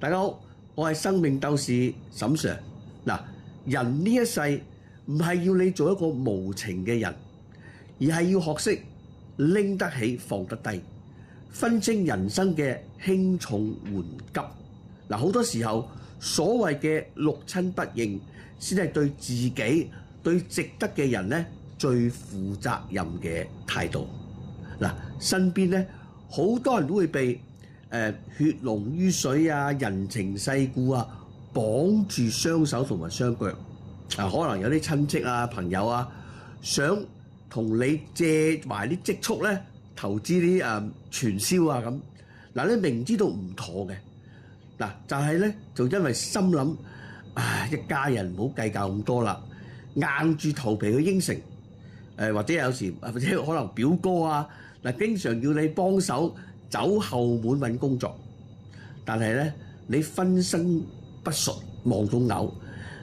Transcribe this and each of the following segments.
大家好，我係生命鬥士沈 Sir。嗱，人呢一世唔係要你做一個無情嘅人，而係要學識拎得起放得低，分清人生嘅輕重緩急。嗱，好多時候所謂嘅六親不認，先係對自己、對值得嘅人咧最負責任嘅態度。嗱，身邊咧好多人都會被血濃於水啊、人情世故啊綁住雙手同埋雙腳。可能有啲親戚啊、朋友啊，想同你借埋啲積蓄咧，投資啲傳銷啊咁。嗱，你明知道唔妥嘅，嗱，但係咧就因為心諗，一家人唔好計較咁多啦，硬住頭皮去應承。或者有時或者可能表哥啊，嗱，經常要你幫手走後門揾工作，但係咧你分身不熟，忙到嘔，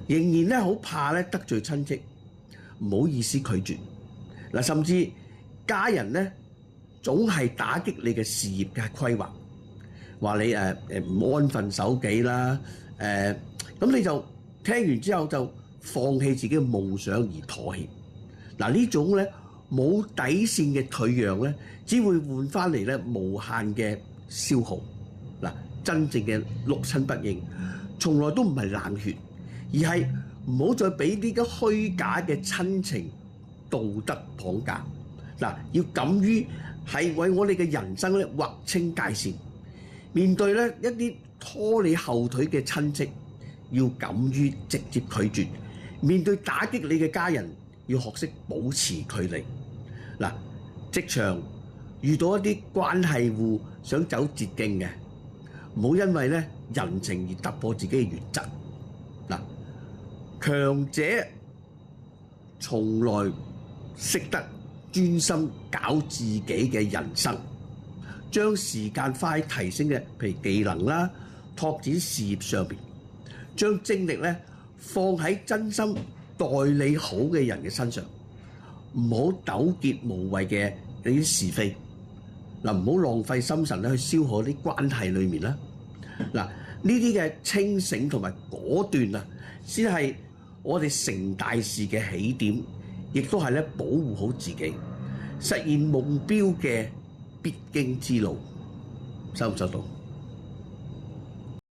仍然咧好怕咧得罪親戚，唔好意思拒絕。嗱，甚至家人咧總係打擊你嘅事業嘅規劃，話你唔安分守己啦，咁你就聽完之後就放棄自己嘅夢想而妥協。嗱，呢種咧冇底線嘅退讓咧，只會換翻嚟咧無限嘅消耗。嗱，真正嘅六親不認，從來都唔係冷血，而係唔好再俾呢啲虛假嘅親情道德綁架。嗱，要敢於係為我哋嘅人生咧劃清界線。面對咧一啲拖你後腿嘅親戚，要敢於直接拒絕。面對打擊你嘅家人，要學識保持距離。嗱，職場遇到一啲關係戶想走捷徑嘅，唔好因為咧人情而突破自己嘅原則。嗱，強者從來識得專心搞自己嘅人生，將時間花喺提升嘅譬如技能啦、拓展事業上邊，將精力咧放喺真心待你好嘅人嘅身上，唔好糾結無謂嘅啲是非。嗱，唔好浪費心神咧去消耗啲關係裏面啦。嗱，呢啲嘅清醒同埋果斷啊，先係我哋成大事嘅起點，亦都係咧保護好自己、實現目標嘅必經之路。收唔收到？